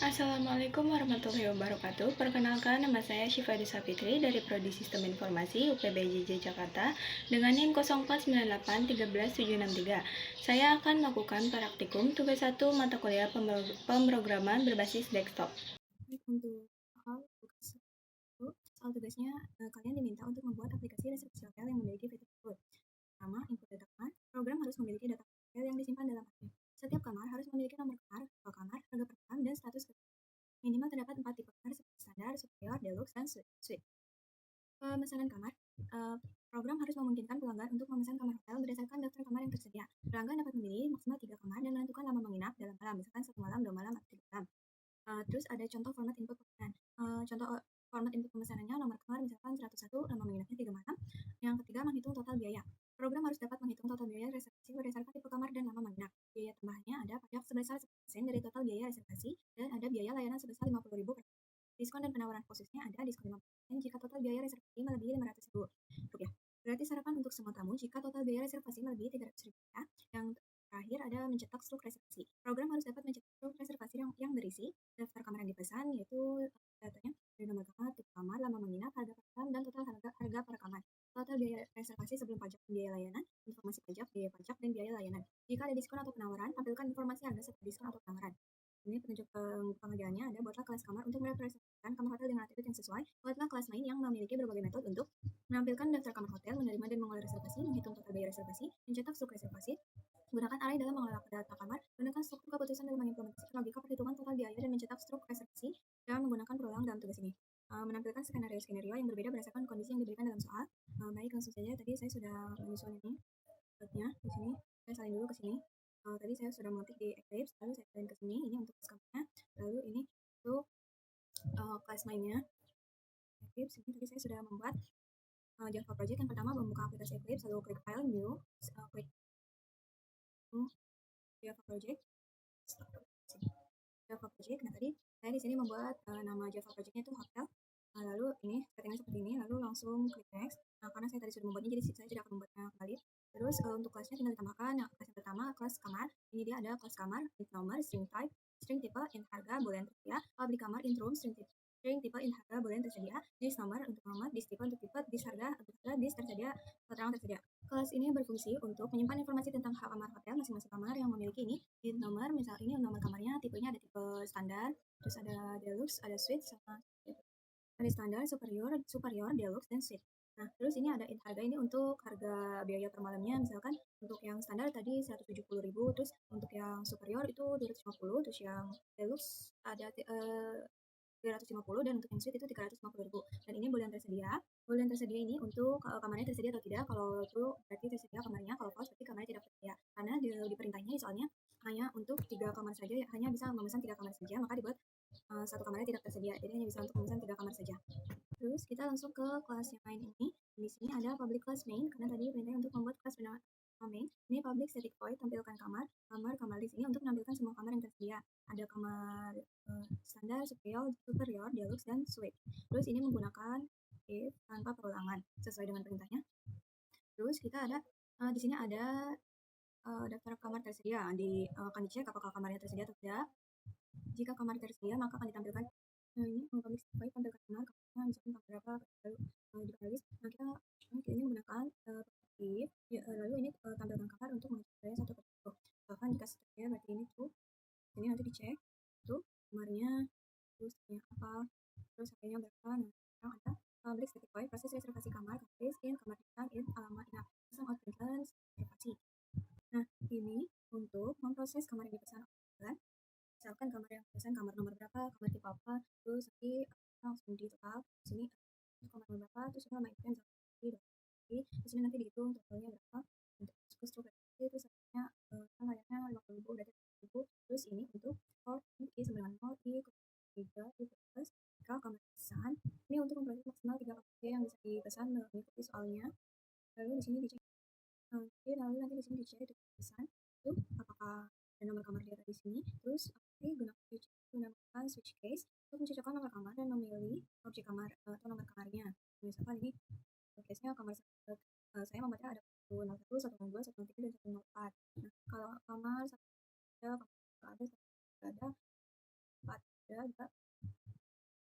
Assalamualaikum warahmatullahi wabarakatuh. Perkenalkan, nama saya Syifa Desa Fitri dari Prodi Sistem Informasi UPBJJ Jakarta dengan NIM 0498131763. Saya akan melakukan praktikum tugas 1 mata kuliah pemrograman berbasis desktop. Untuk soal tugasnya, kalian diminta untuk membuat aplikasi reservasi hotel yang memiliki fitur berikut. Pertama, input data kamar. Program harus memiliki data hotel yang disimpan dalam archive. Setiap kamar harus memiliki nomor kamar, harga per malam, dan status. Minimal terdapat 4 tipe kamar seperti standar, superior, deluxe, dan suite. Pemesanan kamar. Program harus memungkinkan pelanggan untuk memesan kamar hotel berdasarkan daftar kamar yang tersedia. Pelanggan dapat memilih maksimal 3 kamar dan menentukan lama menginap dalam malam, misalkan 1 malam, 2 malam, atau 3 malam. Terus ada contoh format input pemesanan. Contoh format input pemesanannya, nomor kamar misalkan 101, lama menginapnya 3 malam. Yang ketiga, menghitung total biaya. Program harus dapat menghitung total biaya reservasi berdasarkan tipe kamar dan lama menginap. Biaya tambahannya ada pajak sebesar 10% dari total biaya reservasi dan ada biaya layanan sebesar 50.000 per diskon dan penawaran khususnya ada diskon 5% jika total biaya reservasi melebihi 500.000 rupiah. Gratis sarapan untuk semua tamu jika total biaya reservasi melebihi 300.000 rupiah. Yang terakhir ada mencetak struk reservasi. Program harus dapat mencetak struk reservasi yang berisi daftar kamar yang dipesan, yaitu datanya dari nomor kamar, tipe kamar, lama menginap, harga per malam, dan total harga per kamar. Total biaya reservasi sebelum pajak dan biaya layanan, informasi pajak, biaya pajak, dan biaya layanan. Jika ada diskon atau penawaran, tampilkan informasi harga setelah diskon atau penawaran. Ini petunjuk pengerjaannya ada buatlah kelas kamar untuk merepresentasikan kamar hotel dengan atribut yang sesuai. Buatlah kelas main yang memiliki berbagai metode untuk menampilkan daftar kamar hotel, menerima dan mengolah reservasi, menghitung total biaya reservasi, mencetak struk reservasi, gunakan array dalam mengelola data kamar, gunakan struktur keputusan dalam mengimplementasikan logika perhitungan total biaya dan mencetak struk reservasi dengan menggunakan perulang dalam tugas ini. Menampilkan skenario-skenario yang berbeda berdasarkan kondisi yang diberikan dalam soal. Baik, langsung saja. Tadi saya sudah menyusun ini di sini. Saya salin dulu ke sini. Tadi saya sudah mengetik di Eclipse, lalu saya salin ke sini. Ini untuk kamarnya, lalu ini untuk kelas mainnya. Eclipse ini tadi saya sudah membuat Java project. Yang pertama membuka aplikasi Eclipse, lalu klik File, New, klik Java project. Java project. Nah, tadi saya di sini membuat nama Java projectnya itu hotel. Lalu ini settingnya seperti ini, lalu langsung klik next. Karena saya tadi sudah membuatnya, jadi saya tidak akan membuatnya kembali. Terus untuk kelasnya tinggal ditambahkan. Kelas yang pertama, kelas kamar. Ini dia ada kelas kamar, int nomor, string type, string tipe, int harga, boolean tersedia, public kamar, int room, string tipe, int harga, boolean tersedia, dis nomor untuk nomor, dis tipe untuk tipe, dis harga untuk harga, dis tersedia, keterangan tersedia. Kelas ini berfungsi untuk menyimpan informasi tentang kamar hotel masing-masing kamar yang memiliki ini. Int nomor, misal ini nomor kamarnya, tipenya ada tipe standar, terus ada deluxe, ada suite, sama ada standar, superior, deluxe, dan suite. Nah, terus ini ada harga ini untuk harga biaya per malamnya, misalkan untuk yang standar tadi 170.000, terus untuk yang superior itu 250, terus yang deluxe ada 350, dan untuk yang suite itu 350.000. Dan ini boolean tersedia. Boolean tersedia ini untuk kamarnya tersedia atau tidak. Kalau true berarti tersedia kamarnya, kalau false berarti kamarnya tidak tersedia. Karena di perintahnya soalnya hanya untuk 3 kamar saja, hanya bisa memesan 3 kamar saja, maka dibuat satu kamarnya tidak tersedia. Jadi hanya bisa untuk memesan 3 kamar saja. Terus kita langsung ke kelas yang main ini. Di sini ada public class main, karena tadi perintahnya untuk membuat kelas bernama main. Ini public static void, tampilkan kamar di sini untuk menampilkan semua kamar yang tersedia. Ada kamar standar, superior, deluxe, dan suite. Terus ini menggunakan if tanpa perulangan sesuai dengan perintahnya. Terus kita ada di sini ada daftar kamar tersedia. Akan dicek apakah kamarnya tersedia atau tidak. Jika kamar tersedia, maka akan ditampilkan ini public static void, tampilkan kamarnya misalkan kamar berapa, lalu di list. Nah, kita ini menggunakan if, lalu ini tampilkan kamar untuk mengecek satu persatu. Bahkan jika tersedia berarti ini true. Ini nanti dicek tuh kamarnya, terus apa, terus harganya berapa. Nah, sekarang ada public static void, proses reservasi kamar, in kamar kita, in alamat inap, some outprintless reservasi. Nah, ini untuk memproses kamar yang dipesan oleh misalkan kamar yang dipesan kamar nomor berapa, kamar tipe apa, terus nanti langsung di total sini kamar nomor berapa, terus nama itu misalkan di sini nanti dihitung totalnya berapa untuk struktur terus harganya kan layarnya 50.000 berarti 50.000. Terus ini untuk for i sama dengan 0 i 3 i plus jika kamar pesan ini untuk memproses maksimal 3 kamar yang bisa dipesan mengikuti soalnya. Lalu di sini dicek lalu nanti di sini dicek itu pesan itu apakah ada nomor kamar di atas di sini. Terus gunakan switch case untuk mencocokkan nomor kamar dan memilih objek kamar atau nomor kamarnya. Misalkan ini case-nya kamar saya membaca ada 101, 102, 103, dan 104. Nah, kalau kamar ada 4 ada juga.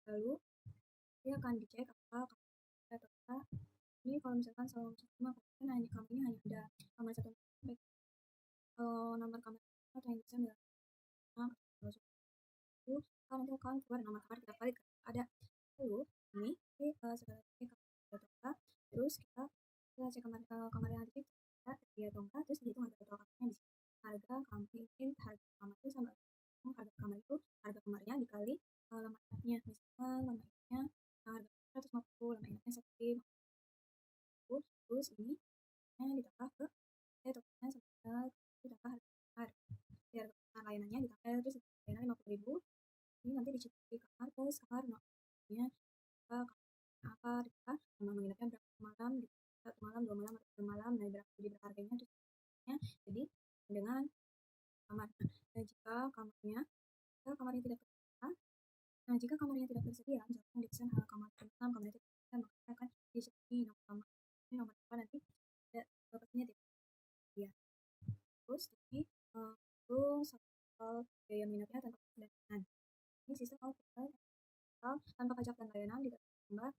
Lalu dia akan dicek apakah kamar atau tidak. Ini kalau misalkan selama masuk rumah kan kamarnya hanya ada kamar 1 sampai nomor kamar atau yang bisa bilang itu kan nanti akan keluar nomor kamar kita balik ada. Lalu ini setelah cek kamar atau enggak, terus kita cek kamar yang ada kita dia atau enggak, terus dihitung harga total kamarnya di sini. Harga kamar itu sama harga kamar itu harga kamarnya dikali lama inapnya. Misalkan lama inapnya harga 150, lama inapnya 150. Terus ini ditambah ke totalnya sama ditambah harga kamar. Biar layanannya ditambah terus layanan 50.000. Ini nanti dicek di kamar terus kamar namanya apa ditambah sama menginapnya berapa malam gitu, 1 malam 2 malam atau 3 malam, nah berapa harganya terus jadi dengan kamar. Dan jika kamarnya tidak tersedia, jika kamarnya tidak tersedia, misalkan dipesan kamar 6, kamarnya tidak tersedia, maka akan dicek di nomor kamar. Ini nomor apa nanti pastinya tidak tersedia. Terus ini hitung soal biaya menginapnya tanpa pajak dan layanan. Ini sistem total tanpa pajak dan layanan ditambah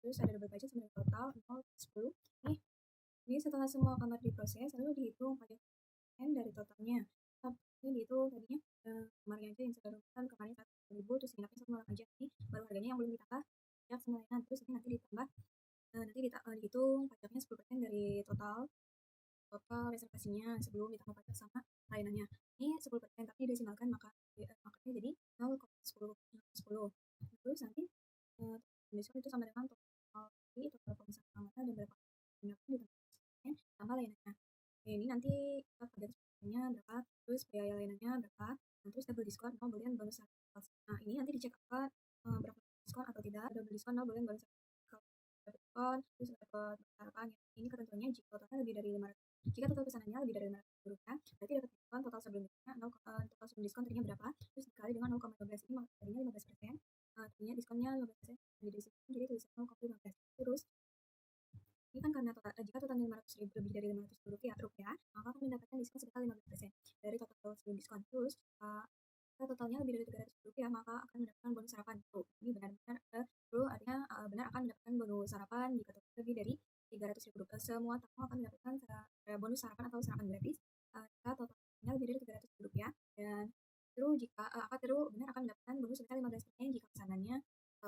terus ada double pajak sebenarnya total 0 10. Ini setelah semua kamar diproses lalu dihitung pajak dari totalnya. Ini dihitung tadinya kamarnya aja yang sudah rumusan kamarnya 100.000 terus inapnya 1 malam aja, ini baru harganya yang belum ditambah pajak sama layanan. Terus ini nanti ditambah dihitung pajaknya 10% dari total reservasinya sebelum ditambah pajak sama layanannya. Ini 10% tapi didesimalkan makanya jadi 0,10. Terus nanti diskon itu sama dengan total pemesanan kamarnya dan berapa tambah layanannya. Ini nanti pajak sebenarnya berapa, terus biaya layanannya berapa, terus double diskon boleh bonus. Nah ini nanti dicek apa berapa diskon atau tidak. Double diskon boleh bonus diskon terus dapat harapan. Ini ketentuannya jika totalnya lebih dari 500. Jika total pesanannya lebih dari 500 rupiah, berarti dapat diskon total sebelum diskon tadinya berapa, terus dikali dengan 0,15. Ini tadinya 15%, tadinya diskonnya 15%, jadi tulisan 0,15. Terus ini kan karena jika totalnya 500.000 lebih dari 500 rupiah, maka akan mendapatkan diskon sebesar 15% dari total sebelum diskon. Terus totalnya lebih dari 300 rupiah, maka akan mendapatkan bonus sarapan. Ini benar-benar artinya benar akan mendapatkan bonus sarapan jika total lebih dari 300.000 rupiah. Semua tamu akan mendapatkan bonus sarapan atau sarapan gratis jika totalnya lebih dari 300 rupiah. Dan jika benar akan mendapatkan bonus sebesar 15% jika pesanannya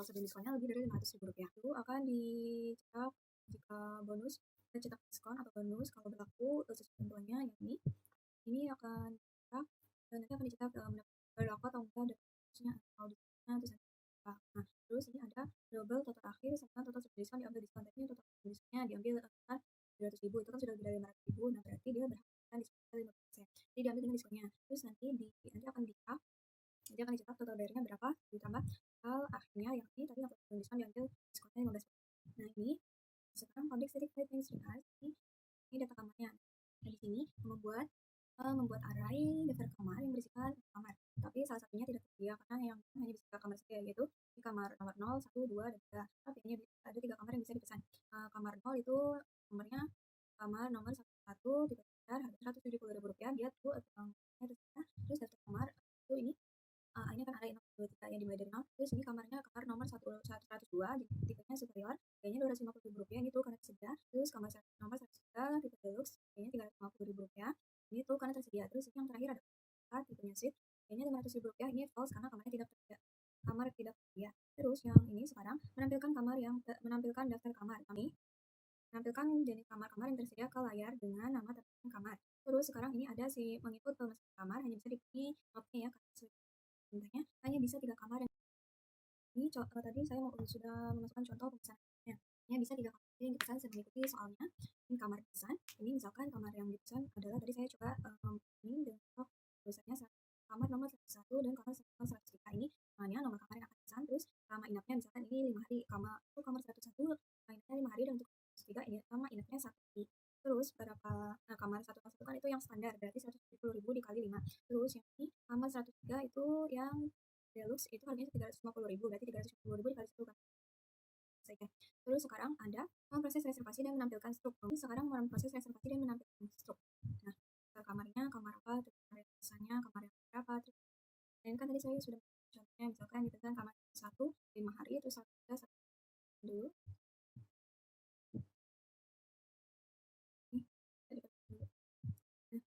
sebelum diskonnya lebih dari 500.000 rupiah. Lalu akan dicetak jika bonus cetak diskon atau bonus kalau berlaku sesuai ketentuannya yang ini akan dicetak dan nanti akan dicetak berlaku atau enggak terusnya atau diskonsnya terus nah terus ini ada double total akhir sama total sebelum diskon diambil diskon tadinya total sebelum diskonnya diambil 300.000 itu kan sudah lebih dari 500.000. Nah berarti dia berhak diskon 5%, jadi diambil dengan diskonnya. Terus nanti akan dicetak total bayarnya berapa ditambah total akhirnya yang ini tadi yang total sebelum diskon diambil diskonnya 15%. Nah ini sekarang public static findings ini data kamarnya. Nah di sini membuat array daftar kamar yang berisikan kamar, tapi salah satunya tidak tersedia karena yang hanya bisa kamar saja, yaitu di kamar nomor 0, 1, 2, dan 3. Tapi hanya ada 3 kamar yang bisa dipesan. Kamar 0 itu nomornya kamar nomor 1 tipe besar harga 170.000 rupiah, dia tuh tersedia. Terus daftar kamar itu ini kan ada 63 yang dimulai dari 0. Terus ini kamarnya kamar nomor 102, jadi tipenya superior, harganya 250.000 rupiah, ini tuh karena tersedia. Terus kamar nomor 103 tipe deluxe, harganya 350.000 rupiah, ini tuh karena tersedia. Terus ini yang terakhir ada tipenya suite, harganya 500.000 rupiah, ini false karena kamarnya tidak tersedia. Terus yang ini sekarang menampilkan daftar kamar. Kami menampilkan jenis kamar-kamar yang tersedia ke layar dengan nama terpilih kamar. Terus sekarang ini ada mengikut pemesanan kamar hanya bisa dipilih notnya ya, contohnya hanya bisa 3 kamar. Ini tadi saya sudah memasukkan contoh pemesanannya. Hanya bisa 3 kamar yang dipesan saya mengikuti soalnya. Ini kamar pesan. Ini misalkan kamar yang dipesan adalah tadi saya coba ini dengan tulisannya kamar nomor 101 dan kamar nomor 103. Ini namanya nomor kamar yang akan dipesan. Terus lama inapnya misalkan ini 5 hari. Kamar 101 inapnya 5 hari dan untuk 103 ini lama inapnya 1 hari. Terus kamar 101 kan itu yang standar, berarti 170.000 dikali 5. Terus yang ini kamar 103 itu yang deluxe, itu harganya 350.000, berarti 350.000 dikali 1 kan saja. Terus sekarang ada memproses reservasi dan menampilkan struk. Sekarang memproses reservasi dan menampilkan struk. Nah, kamarnya kamar apa, terus kamar yang berapa, dan kan tadi saya sudah contohnya, misalkan dipesan kamar 1 5 hari, terus kita dulu.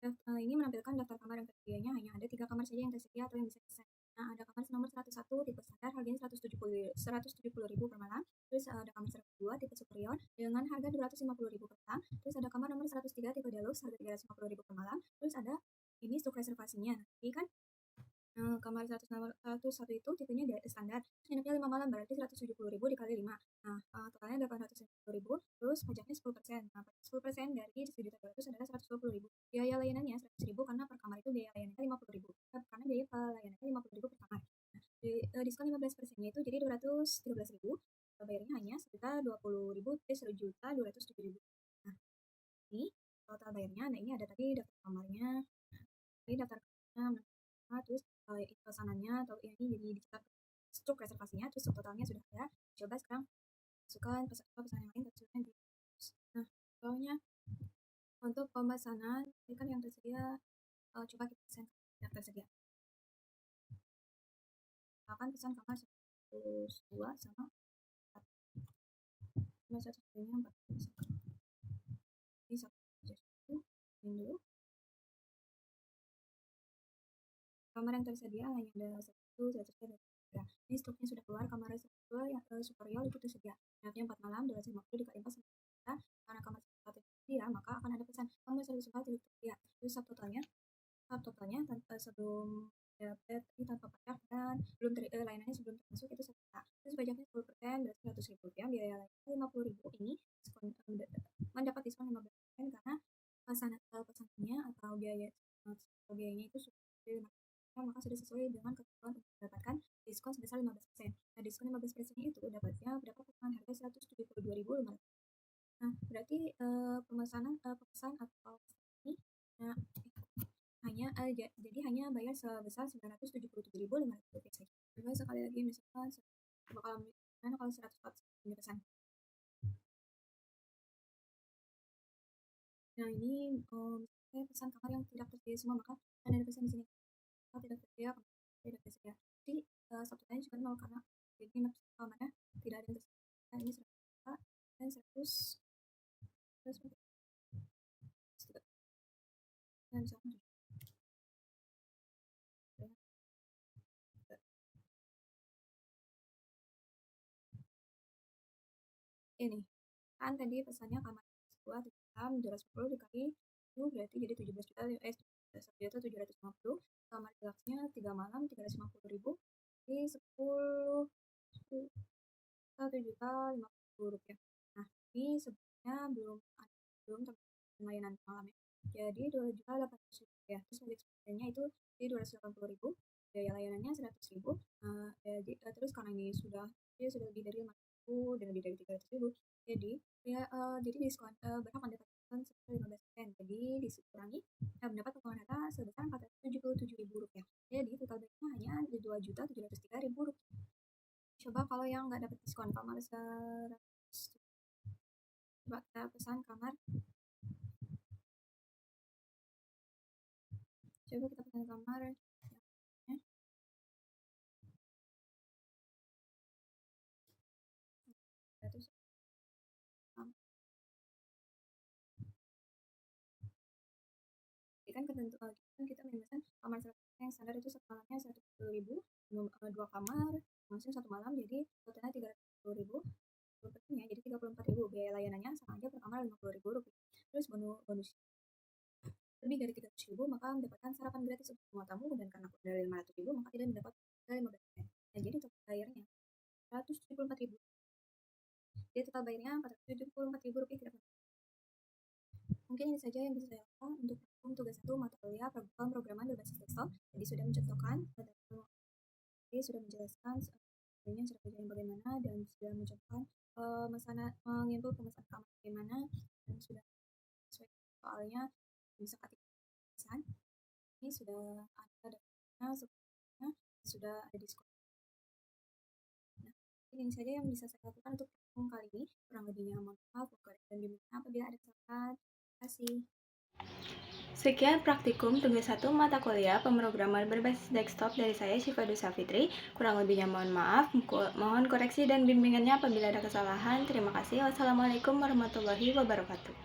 Nah, ini menampilkan daftar kamar yang tersedianya hanya ada 3 kamar saja yang tersedia atau yang bisa dipesan. Nah, ada kamar nomor 101 tipe standar harganya 170.000 per malam. Terus ada kamar 102 tipe superior dengan harga 250.000 per malam. Terus ada kamar nomor 103 tipe deluxe harga 350.000 per malam. Terus ada ini stok reservasinya. Nanti kan kamar 101 itu tipenya standar, terus nginepnya 5 malam, berarti 170.000 dikali 5. Nah, totalnya 850.000, terus pajaknya 10%. Nah, 10% dari 1.200.000 adalah 120.000. Biaya layanannya 100.000 karena per kamar itu biaya layanannya 50.000. Karena biaya layanannya 50.000 per kamar. Nah, diskon 15%-nya itu jadi 213.000. Bayarnya hanya sejuta 20.000, 1.207.000. Nah, ini total bayarnya. Nah, ini ada tadi daftar kamarnya. Ini daftar kamarnya, terus pesanannya atau ini jadi dicatat stok reservasinya, terus totalnya sudah ada. Coba sekarang masukkan pesan yang lain terusnya di. Nah, soalnya untuk pemesanan ini kan yang tersedia, coba kita pesan yang tersedia. Akan pesan kamar 102 sama kamar 1-nya 4. Ini satu dulu. Kamar yang tersedia hanya ada 1 ya. Ini stoknya sudah keluar. Kamar 102 yang superior itu tersedia. Nginepnya 4 malam, 250 dikali 4 sama kita. Karena kamar 104 tersedia, maka akan ada pesan kamar 104 tidak tersedia. Terus subtotalnya sebelum dapat ini tanpa pajak dan belum layanannya sebelum termasuk itu 1 juta. Terus pajaknya 10%, berarti 100.000 rupiah. Biaya layanannya 50.000. Ini diskon, mendapat diskon 15% karena pesanannya atau biayanya itu sudah maka sudah sesuai dengan ketentuan untuk mendapatkan diskon sebesar 15%. Nah, diskon 15% itu dapatnya berapa potongan harga 172.500. Nah, berarti pemesan atau ini jadi hanya bayar sebesar 977.500 rupiah saja. Coba sekali lagi misalkan kalau 104 ini pesan. Nah, ini saya pesan kamar yang tidak tersedia semua, maka ada pesan di sini. Kalau tidak tersedia, tidak tersedia. Jadi satu lain juga 0 karena jadi kamarnya tidak ada yang tersedia. Nah, ini 100 dan 100 dan misalkan ini kan tadi pesannya kamar 2 710 dikali 7 berarti jadi 17 juta 1.750. Kamar deluxe-nya 3 malam 350.000, jadi 10 1.050.000 rupiah. Nah, ini sebenarnya belum layanan malamnya. Jadi 2.800.000 rupiah. Terus balik sebenarnya itu di 280.000. Biaya layanannya 100.000. Jadi terus karena ini sudah lebih dari 5.000 dan lebih dari 300.000. Jadi jadi diskon berhak mendapatkan sebesar 15%. Jadi dikurangi mendapat potongan harga sebesar 477.000 rupiah. Jadi total bayarnya hanya 2.703.000 rupiah. Coba kalau yang nggak dapat diskon kamar 100, coba kita pesan kamar. Coba kita pesan kamar ya. Terus kan ketentuan kita memesan kamar 100 yang standar itu satu malamnya 110.000, 2 kamar langsung 1 malam jadi totalnya 300.000 ya, jadi 34.000. Biaya layanannya sama aja per kamar 50.000 rupiah. Terus bonus lebih dari 300.000 maka mendapatkan sarapan gratis untuk semua tamu, dan karena kurang dari 500.000 maka tidak mendapat 15%. Nah, jadi total bayarnya 174.000. Jadi total bayarnya 474.000 rupiah tidak. Mungkin ini saja yang bisa saya lakukan untuk tugas 1 mata kuliah pemrograman berbasis desktop. Jadi sudah mencontohkan, sudah menjelaskan cara kerjanya bagaimana, dan sudah mencontohkan menginput pemesanan kamar bagaimana, dan sudah sesuai soalnya bisa ketik pesan. Ini sudah ada daftarnya, sebelumnya sudah ada diskon. Nah, ini saja yang bisa saya lakukan untuk kali ini. Kurang lebihnya mohon maaf dan diminta apabila ada kesalahan. Terima kasih. Sekian praktikum tugas 1 mata kuliah pemrograman berbasis desktop dari saya Syifa Fitri. Kurang lebihnya mohon maaf, mohon koreksi dan bimbingannya apabila ada kesalahan. Terima kasih. Wassalamualaikum warahmatullahi wabarakatuh.